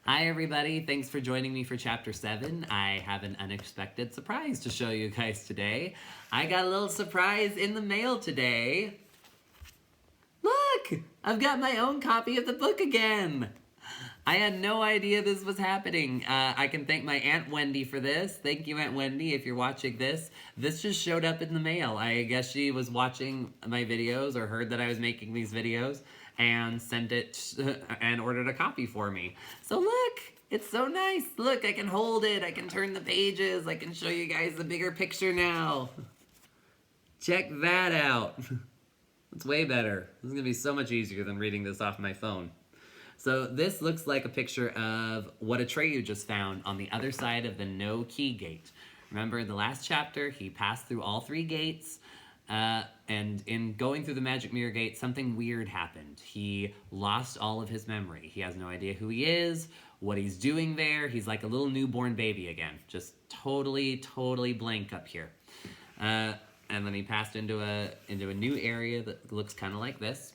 Hi, everybody. Thanks for joining me for Chapter 7. I have an unexpected surprise to show you guys today. I got a little surprise in the mail today. Look! I've got my own copy of the book again! I had no idea this was happening. I can thank my Aunt Wendy for this. Thank you, Aunt Wendy, if you're watching this. This just showed up in the mail. I guess she was watching my videos or heard that I was making these videos and sent it and ordered a copy for me. So look, it's so nice. Look, I can hold it. I can turn the pages. I can show you guys the bigger picture now. Check that out. It's way better. This is going to be so much easier than reading this off my phone. So this looks like a picture of what Atreyu just found on the other side of the No Key Gate. Remember in the last chapter, he passed through all 3 gates, and in going through the Magic Mirror Gate, something weird happened. He lost all of his memory. He has no idea who he is, what he's doing there. He's like a little newborn baby again, just totally blank up here. And then he passed into a new area that looks kind of like this.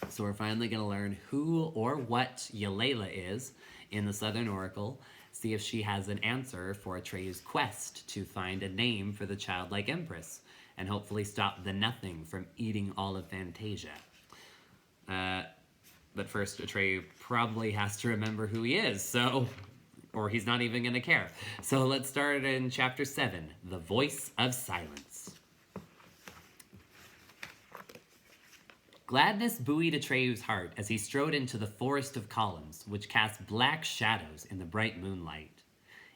So we're finally going to learn who or what Yelena is in the Southern Oracle, see if she has an answer for Atreyu's quest to find a name for the childlike empress, and hopefully stop the Nothing from eating all of Fantasia. But first, Atreyu probably has to remember who he is, or he's not even going to care. So let's start in Chapter 7, The Voice of Silence. Gladness buoyed Atreyu's heart as he strode into the forest of columns, which cast black shadows in the bright moonlight.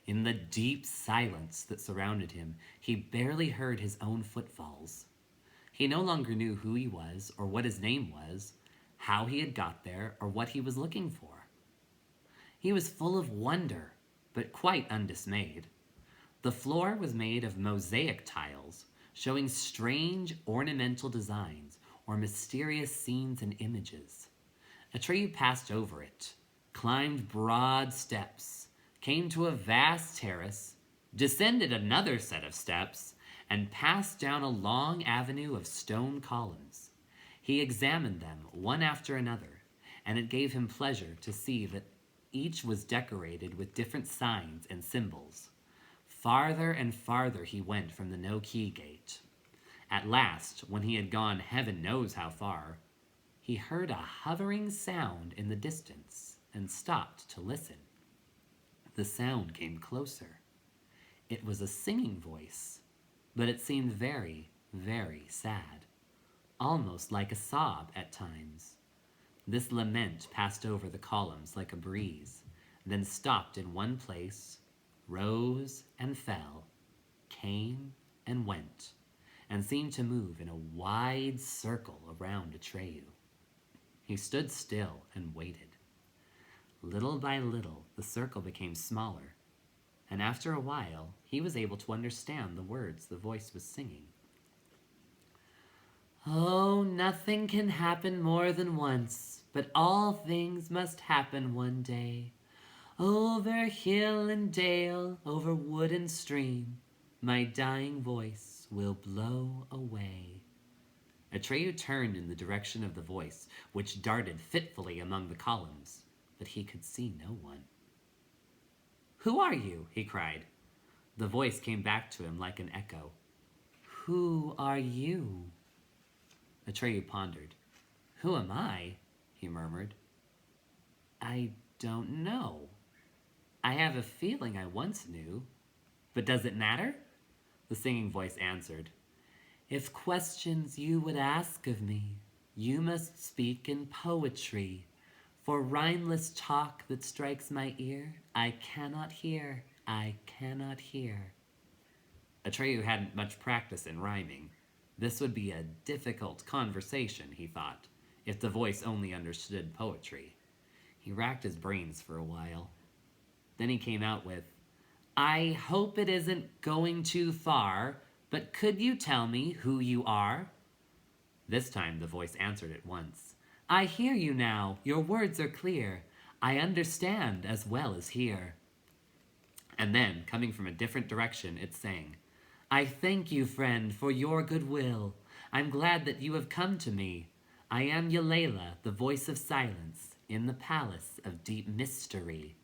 In the deep silence that surrounded him, he barely heard his own footfalls. He no longer knew who he was, or what his name was, how he had got there, or what he was looking for. He was full of wonder, but quite undismayed. The floor was made of mosaic tiles, showing strange ornamental designs, or mysterious scenes and images. Atreyu passed over it, climbed broad steps, came to a vast terrace, descended another set of steps, and passed down a long avenue of stone columns. He examined them one after another, and it gave him pleasure to see that each was decorated with different signs and symbols. Farther and farther he went from the No Key Gate. At last, when he had gone heaven knows how far, he heard a hovering sound in the distance and stopped to listen. The sound came closer. It was a singing voice, but it seemed very sad, almost like a sob at times. This lament passed over the columns like a breeze, then stopped in one place, rose and fell, came and went, and seemed to move in a wide circle around Atreyu. He stood still and waited. Little by little, the circle became smaller, and after a while, he was able to understand the words the voice was singing. Oh, nothing can happen more than once, but all things must happen one day. Over hill and dale, over wood and stream, my dying voice will blow away. Atreyu turned in the direction of the voice, which darted fitfully among the columns, but he could see no one. Who are you? He cried. The voice came back to him like an echo. Who are you? Atreyu pondered. Who am I? He murmured. I don't know. I have a feeling I once knew. But does it matter? The singing voice answered. If questions you would ask of me, you must speak in poetry. For rhymeless talk that strikes my ear, I cannot hear, I cannot hear. Atreyu hadn't much practice in rhyming. This would be a difficult conversation, he thought, if the voice only understood poetry. He racked his brains for a while. Then he came out with, I hope it isn't going too far, but could you tell me who you are? This time the voice answered at once. I hear you now, your words are clear. I understand as well as hear. And then, coming from a different direction, it sang, I thank you, friend, for your goodwill. I'm glad that you have come to me. I am Yelena, the voice of silence. in the palace of deep mystery.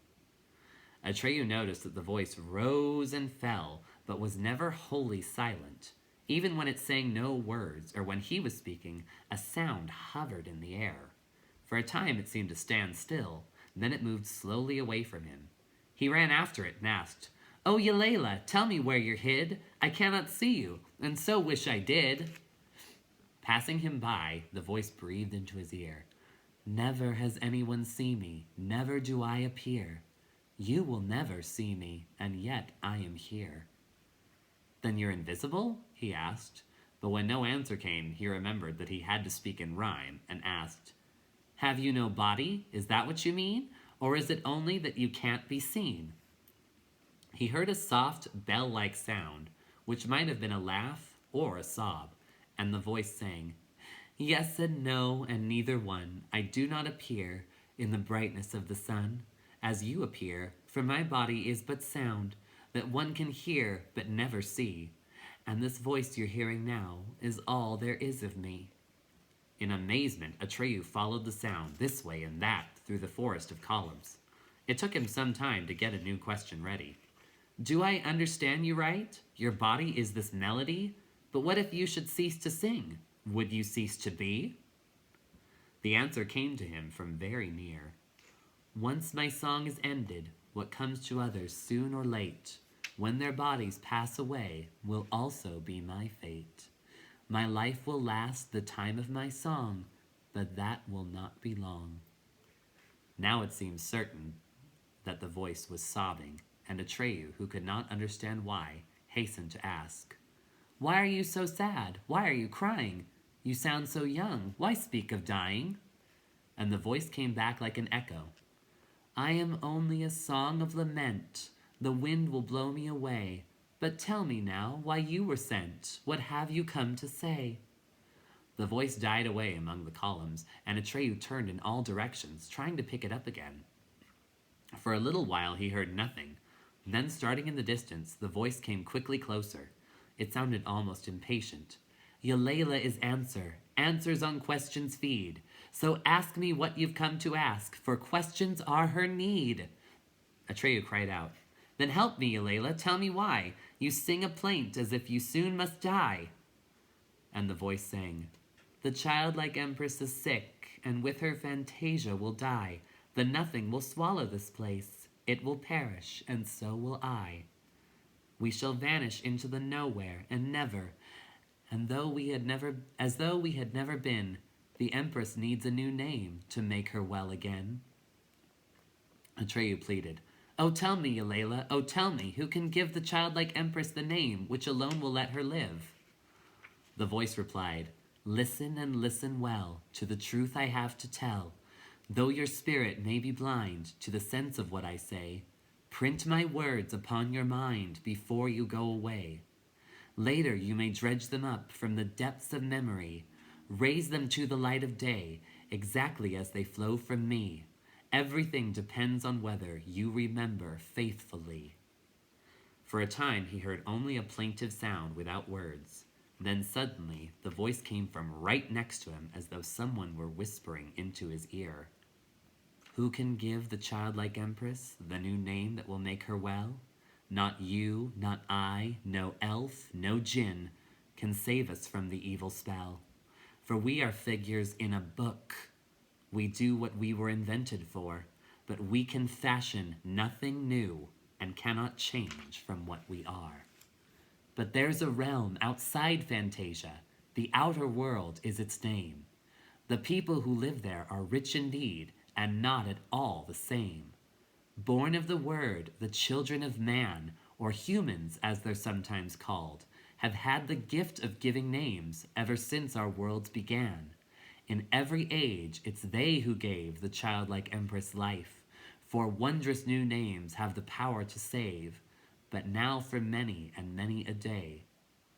Atreyu noticed that the voice rose and fell, but was never wholly silent. Even when it sang no words, or when he was speaking, a sound hovered in the air. For a time it seemed to stand still, then it moved slowly away from him. He ran after it and asked, "Oh, Yalela, tell me where you're hid. I cannot see you, and so wish I did." Passing him by, the voice breathed into his ear, "Never has anyone seen me, never do I appear. You will never see me, and yet I am here." "Then you're invisible?" he asked, but when no answer came, he remembered that he had to speak in rhyme, and asked, "Have you no body? Is that what you mean? Or is it only that you can't be seen?" He heard a soft, bell-like sound, which might have been a laugh or a sob, and the voice sang, "Yes and no, and neither one. I do not appear in the brightness of the sun, as you appear, for my body is but sound, that one can hear but never see, and this voice you're hearing now is all there is of me." In amazement, Atreyu followed the sound this way and that through the forest of columns. It took him some time to get a new question ready. "Do I understand you right? Your body is this melody? But what if you should cease to sing? Would you cease to be?" The answer came to him from very near. "Once my song is ended, what comes to others soon or late, when their bodies pass away, will also be my fate. My life will last the time of my song, but that will not be long." Now it seemed certain that the voice was sobbing, and Atreyu, who could not understand why, hastened to ask, "Why are you so sad? Why are you crying? You sound so young. Why speak of dying?" And the voice came back like an echo. "I am only a song of lament. The wind will blow me away. But tell me now why you were sent. What have you come to say?" The voice died away among the columns, and Atreyu turned in all directions, trying to pick it up again. For a little while he heard nothing. Then, starting in the distance, the voice came quickly closer. It sounded almost impatient. "Yalela is answer. Answers on questions feed. So ask me what you've come to ask, for questions are her need." Atreyu cried out, "Then help me, Yalela. Tell me why you sing a plaint as if you soon must die." And the voice sang, "The childlike empress is sick, and with her Fantasia will die. The nothing will swallow this place. It will perish, and so will I. We shall vanish into the nowhere, and never, as though we had never been. The empress needs a new name to make her well again." Atreyu pleaded, "Oh, tell me, Yalela, oh, tell me, who can give the childlike empress the name which alone will let her live?" The voice replied, "Listen and listen well to the truth I have to tell. Though your spirit may be blind to the sense of what I say, print my words upon your mind before you go away. Later you may dredge them up from the depths of memory, raise them to the light of day, exactly as they flow from me. Everything depends on whether you remember faithfully." For a time he heard only a plaintive sound without words. Then suddenly the voice came from right next to him, as though someone were whispering into his ear. "Who can give the childlike empress the new name that will make her well? Not you, not I, no elf, no djinn can save us from the evil spell. For we are figures in a book. We do what we were invented for, but we can fashion nothing new and cannot change from what we are. But there's a realm outside Fantasia. The outer world is its name. The people who live there are rich indeed, and not at all the same. Born of the word, the children of man, or humans as they're sometimes called, have had the gift of giving names ever since our worlds began. In every age, it's they who gave the childlike empress life, for wondrous new names have the power to save. But now for many and many a day,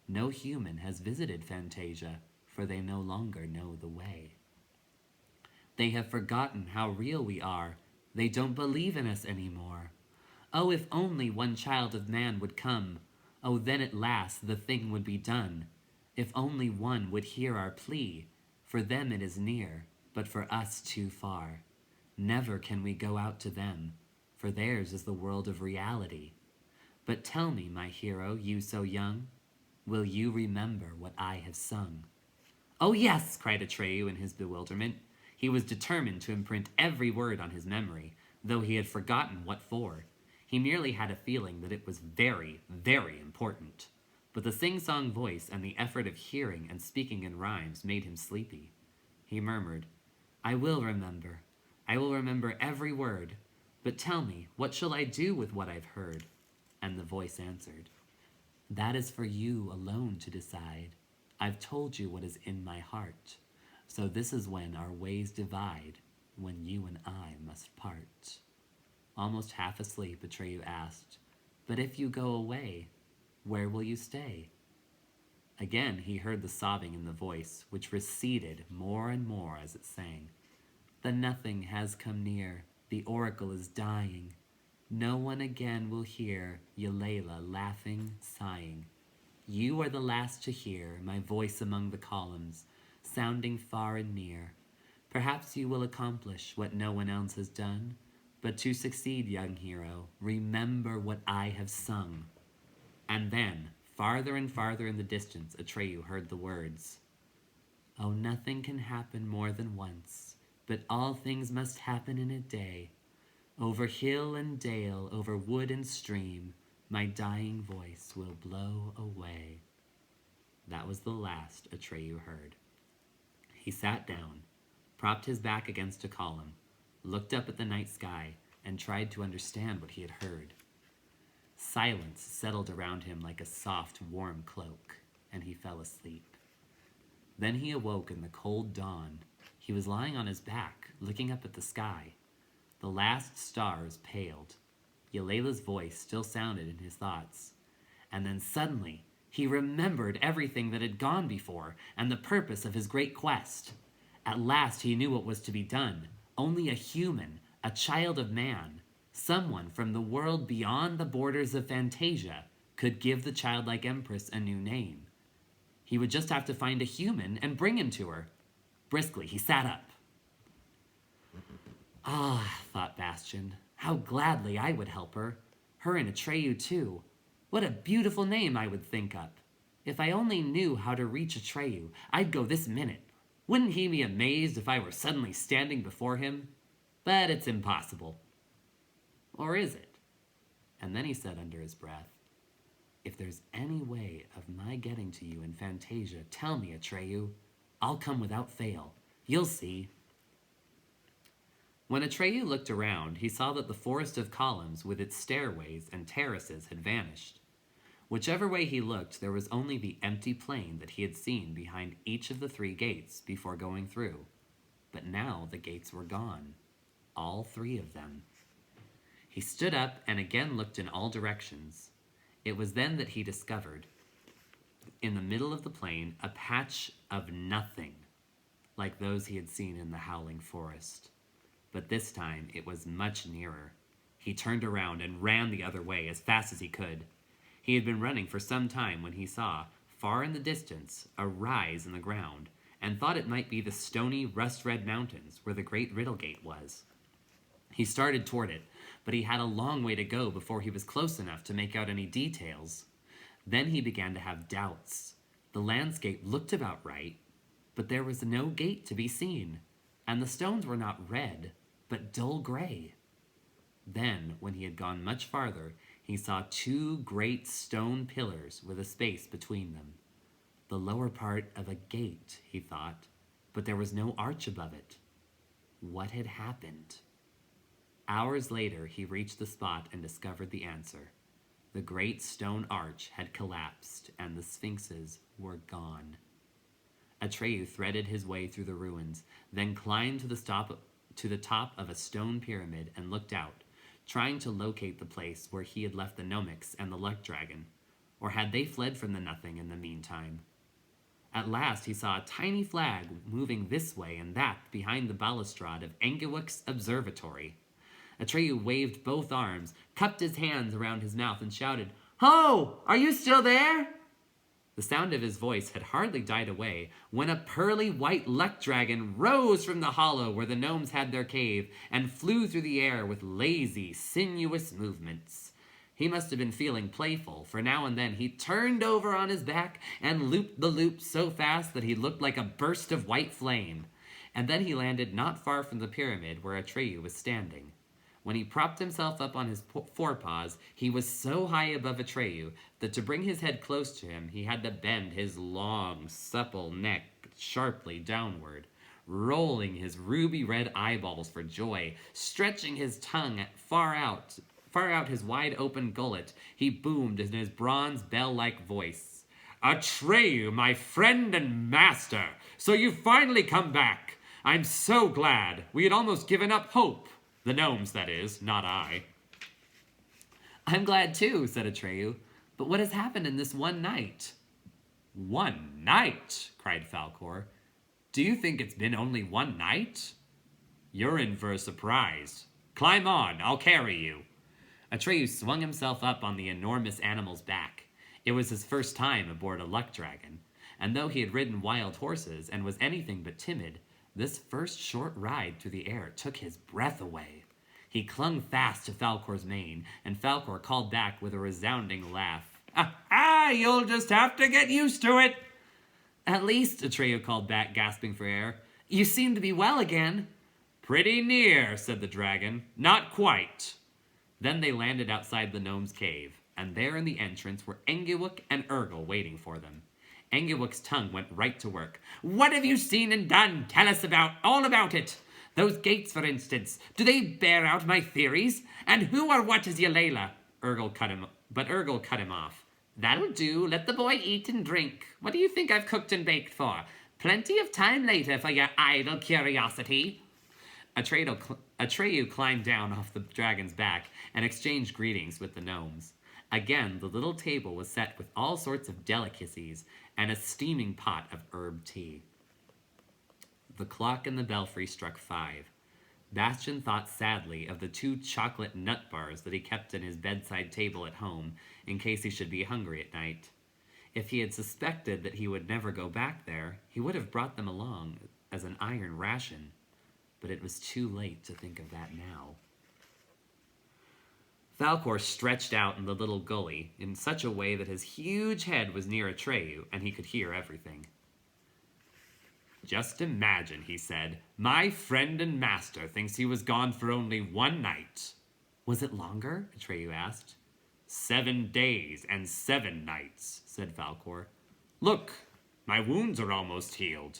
no human has visited Fantasia, for they no longer know the way. They have forgotten how real we are. They don't believe in us anymore. Oh, if only one child of man would come. Oh, then at last the thing would be done. If only one would hear our plea. For them it is near, but for us too far. Never can we go out to them, for theirs is the world of reality. But tell me, my hero, you so young, will you remember what I have sung? Oh yes, cried Atreyu in his bewilderment. He was determined to imprint every word on his memory, though he had forgotten what for. He merely had a feeling that it was very, very important. But the sing-song voice and the effort of hearing and speaking in rhymes made him sleepy. He murmured, I will remember. I will remember every word. But tell me, what shall I do with what I've heard? And the voice answered, that is for you alone to decide. I've told you what is in my heart. So this is when our ways divide, when you and I must part. Almost half asleep, Atreyu asked, but if you go away, where will you stay? Again he heard the sobbing in the voice, which receded more and more as it sang. The nothing has come near, the oracle is dying. No one again will hear Yalala laughing, sighing. You are the last to hear my voice among the columns, sounding far and near. Perhaps you will accomplish what no one else has done, but to succeed, young hero, remember what I have sung. And then, farther and farther in the distance, Atreyu heard the words, oh, nothing can happen more than once, but all things must happen in a day. Over hill and dale, over wood and stream, my dying voice will blow away. That was the last Atreyu heard. He sat down, propped his back against a column, looked up at the night sky, and tried to understand what he had heard. Silence settled around him like a soft, warm cloak, and he fell asleep. Then he awoke in the cold dawn. He was lying on his back, looking up at the sky. The last stars paled. Yalala's voice still sounded in his thoughts. And then suddenly, he remembered everything that had gone before and the purpose of his great quest. At last he knew what was to be done. Only a human, a child of man, someone from the world beyond the borders of Fantasia, could give the childlike empress a new name. He would just have to find a human and bring him to her. Briskly, he sat up. Ah, thought Bastian, how gladly I would help her. Her and Atreyu too. What a beautiful name I would think up. If I only knew how to reach Atreyu, I'd go this minute. Wouldn't he be amazed if I were suddenly standing before him? But it's impossible. Or is it? And then he said under his breath, if there's any way of my getting to you in Fantasia, tell me, Atreyu. I'll come without fail. You'll see. When Atreyu looked around, he saw that the forest of columns with its stairways and terraces had vanished. Whichever way he looked, there was only the empty plain that he had seen behind each of the 3 gates before going through. But now the gates were gone. All 3 of them. He stood up and again looked in all directions. It was then that he discovered, in the middle of the plain, a patch of nothing, like those he had seen in the Howling Forest. But this time it was much nearer. He turned around and ran the other way as fast as he could. He had been running for some time when he saw, far in the distance, a rise in the ground, and thought it might be the stony, rust-red mountains where the great Riddle Gate was. He started toward it, but he had a long way to go before he was close enough to make out any details. Then he began to have doubts. The landscape looked about right, but there was no gate to be seen, and the stones were not red, but dull gray. Then, when he had gone much farther, he saw 2 great stone pillars with a space between them. The lower part of a gate, he thought, but there was no arch above it. What had happened? Hours later, he reached the spot and discovered the answer. The great stone arch had collapsed, and the sphinxes were gone. Atreyu threaded his way through the ruins, then climbed to the top of a stone pyramid and looked out, trying to locate the place where he had left the Gnomics and the Luck Dragon. Or had they fled from the nothing in the meantime? At last he saw a tiny flag moving this way and that behind the balustrade of Engewick's observatory. Atreyu waved both arms, cupped his hands around his mouth, and shouted, "Ho! Are you still there?" The sound of his voice had hardly died away when a pearly white luck dragon rose from the hollow where the gnomes had their cave and flew through the air with lazy, sinuous movements. He must have been feeling playful, for now and then he turned over on his back and looped the loop so fast that he looked like a burst of white flame. And then he landed not far from the pyramid where Atreyu was standing. When he propped himself up on his forepaws, he was so high above Atreyu that to bring his head close to him, he had to bend his long, supple neck sharply downward, rolling his ruby-red eyeballs for joy, stretching his tongue far out his wide-open gullet. He boomed in his bronze bell-like voice. "Atreyu, my friend and master! So you've finally come back! I'm so glad! We had almost given up hope. The gnomes, that is, not I." "I'm glad too," said Atreyu. "But what has happened in this one night?" "One night?" cried Falkor. "Do you think it's been only one night? You're in for a surprise. Climb on, I'll carry you." Atreyu swung himself up on the enormous animal's back. It was his first time aboard a luck dragon, and though he had ridden wild horses and was anything but timid, this first short ride through the air took his breath away. He clung fast to Falkor's mane, and Falkor called back with a resounding laugh. You'll just have to get used to it." "At least," Atreyu called back, gasping for air, "you seem to be well again." "Pretty near," said the dragon. "Not quite." Then they landed outside the gnome's cave, and there in the entrance were Engiwook and Urgel waiting for them. Engiwook's tongue went right to work. "What have you seen and done? Tell us all about it. Those gates, for instance, do they bear out my theories? And who or what is Yelena?" Urgel cut him off. "That'll do. Let the boy eat and drink. What do you think I've cooked and baked for? Plenty of time later for your idle curiosity." Atreyu climbed down off the dragon's back and exchanged greetings with the gnomes. Again, the little table was set with all sorts of delicacies and a steaming pot of herb tea. The clock in the belfry struck 5. Bastian thought sadly of the 2 chocolate nut bars that he kept in his bedside table at home in case he should be hungry at night. If he had suspected that he would never go back there, he would have brought them along as an iron ration. But it was too late to think of that now. Falkor stretched out in the little gully in such a way that his huge head was near Atreyu and he could hear everything. "Just imagine," he said, "my friend and master thinks he was gone for only one night." "Was it longer?" Atreyu asked. 7 days and 7 nights, said Falkor. "Look, my wounds are almost healed."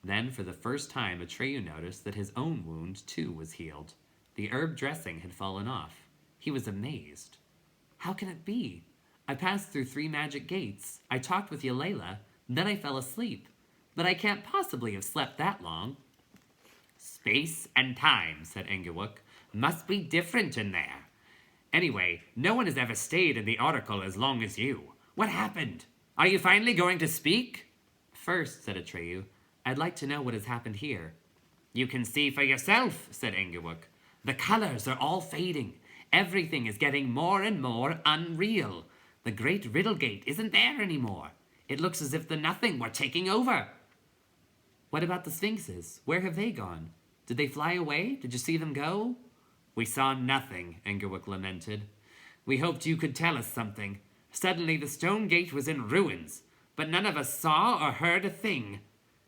Then, for the first time, Atreyu noticed that his own wound, too, was healed. The herb dressing had fallen off. He was amazed. "How can it be? I passed through 3 magic gates. I talked with Yelena, then I fell asleep. But I can't possibly have slept that long." "Space and time," said Engiwook, "must be different in there. Anyway, no one has ever stayed in the Oracle as long as you. What happened? Are you finally going to speak?" "First," said Atreyu, "I'd like to know what has happened here." "You can see for yourself," said Engiwook. "The colors are all fading. Everything is getting more and more unreal. The great Riddlegate isn't there anymore. It looks as if the Nothing were taking over." "What about the Sphinxes? Where have they gone? Did they fly away? Did you see them go?" "We saw nothing," Engiwook lamented. "We hoped you could tell us something. Suddenly the stone gate was in ruins, but none of us saw or heard a thing.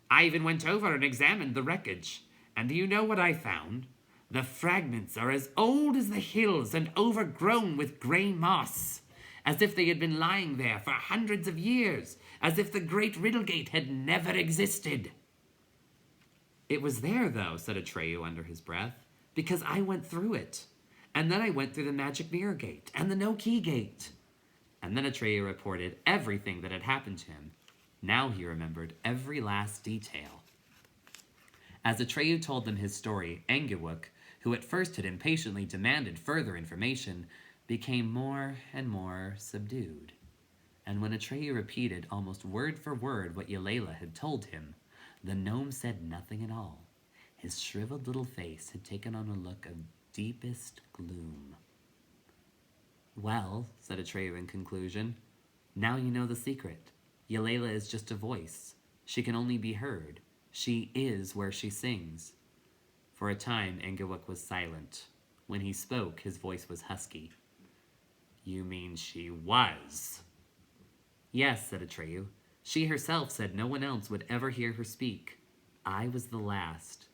I even went over and examined the wreckage. And do you know what I found? The fragments are as old as the hills and overgrown with grey moss, as if they had been lying there for hundreds of years, as if the great Riddlegate had never existed." "It was there, though," said Atreyu under his breath, "because I went through it. And then I went through the Magic Mirror Gate and the No-Key Gate." And then Atreyu reported everything that had happened to him. Now he remembered every last detail. As Atreyu told them his story, Engiwook, who at first had impatiently demanded further information, became more and more subdued. And when Atreyu repeated almost word for word what Yelena had told him, the gnome said nothing at all. His shriveled little face had taken on a look of deepest gloom. "Well," said Atreyu in conclusion, "now you know the secret. Yalela is just a voice. She can only be heard. She is where she sings. For a time, Engawuk was silent. When he spoke, his voice was husky. You mean she was? Yes, said Atreyu. She herself said no one else would ever hear her speak. I was the last.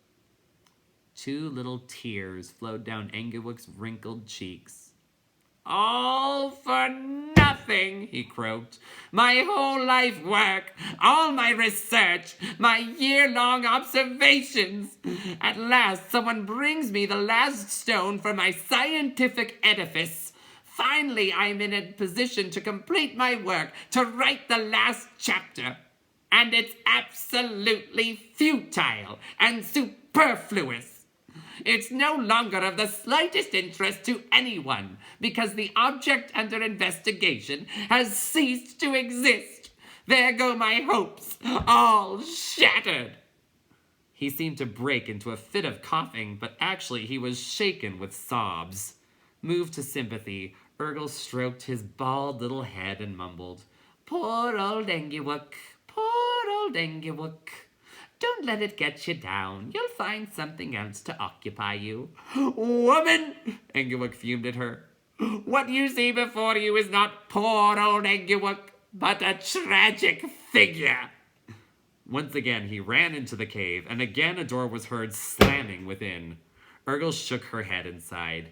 2 little tears flowed down Engawuk's wrinkled cheeks. All for nothing, he croaked. My whole life work, all my research, my year-long observations. At last, someone brings me the last stone for my scientific edifice. Finally, I'm in a position to complete my work, to write the last chapter. And it's absolutely futile and superfluous. It's no longer of the slightest interest to anyone because the object under investigation has ceased to exist. There go my hopes, all shattered. He seemed to break into a fit of coughing, but actually he was shaken with sobs. Moved to sympathy, Urgle stroked his bald little head and mumbled, Poor old Engawuk, poor old Engawuk. Don't let it get you down. You'll find something else to occupy you. Woman! Engawuk fumed at her. What you see before you is not poor old Engawuk, but a tragic figure. Once again he ran into the cave, and again a door was heard slamming within. Urgle shook her head and sighed.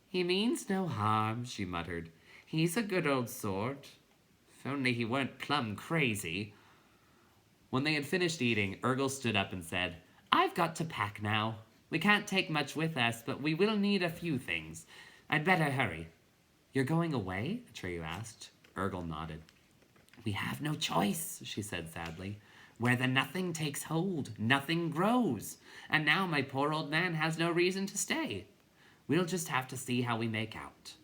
He means no harm, she muttered. He's a good old sort. If only he weren't plumb crazy. When they had finished eating, Urgle stood up and said, I've got to pack now. We can't take much with us, but we will need a few things. I'd better hurry. You're going away? Atreyu asked. Urgle nodded. We have no choice, she said sadly. Where the nothing takes hold, nothing grows. And now my poor old man has no reason to stay. We'll just have to see how we make out.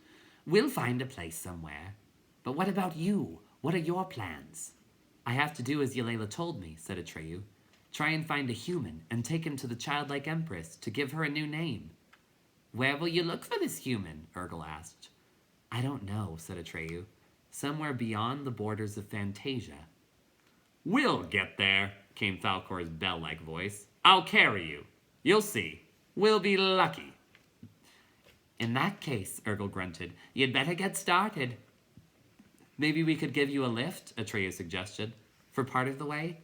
We'll find a place somewhere. But what about you? What are your plans? I have to do as Yalela told me, said Atreyu. Try and find a human and take him to the childlike empress to give her a new name. Where will you look for this human? Urgle asked. I don't know, said Atreyu. Somewhere beyond the borders of Fantasia. We'll get there, came Falcor's bell-like voice. I'll carry you. You'll see. We'll be lucky. In that case, Urgle grunted, you'd better get started. Maybe we could give you a lift, Atreyu suggested, for part of the way.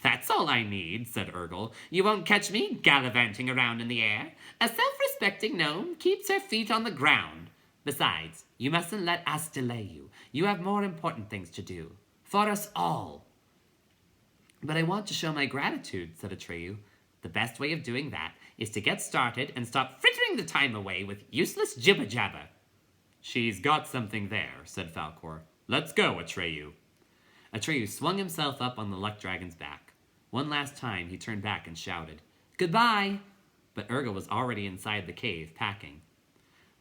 That's all I need, said Urgle. You won't catch me gallivanting around in the air. A self-respecting gnome keeps her feet on the ground. Besides, you mustn't let us delay you. You have more important things to do. For us all. But I want to show my gratitude, said Atreyu. The best way of doing that is to get started and stop frittering the time away with useless jibber-jabber. She's got something there, said Falcor. Let's go, Atreyu. Atreyu swung himself up on the luck dragon's back. One last time, he turned back and shouted, Goodbye! But Urgle was already inside the cave, packing.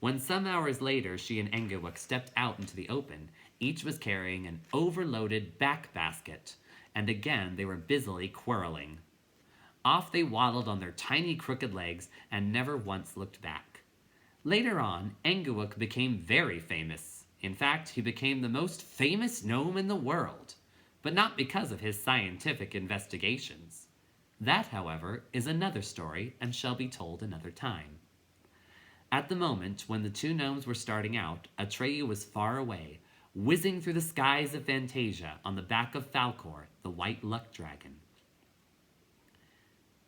When some hours later she and Engawuk stepped out into the open, each was carrying an overloaded back basket, and again they were busily quarreling. Off they waddled on their tiny crooked legs and never once looked back. Later on, Engawuk became very famous. In fact, he became the most famous gnome in the world, but not because of his scientific investigations. That, however, is another story and shall be told another time. At the moment when the 2 gnomes were starting out, Atreyu was far away, whizzing through the skies of Fantasia on the back of Falcor, the white luck dragon.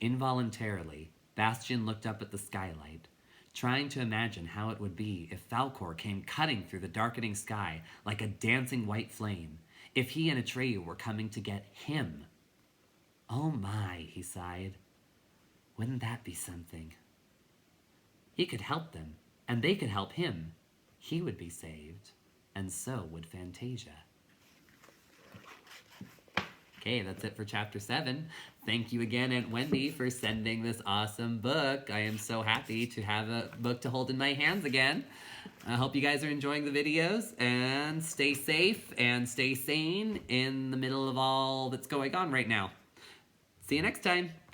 Involuntarily, Bastian looked up at the skylight, trying to imagine how it would be if Falcor came cutting through the darkening sky like a dancing white flame, if he and Atreyu were coming to get him. Oh my, he sighed. Wouldn't that be something? He could help them, and they could help him. He would be saved, and so would Fantasia. Okay, that's it for Chapter 7. Thank you again, Aunt Wendy, for sending this awesome book. I am so happy to have a book to hold in my hands again. I hope you guys are enjoying the videos, and stay safe and stay sane in the middle of all that's going on right now. See you next time.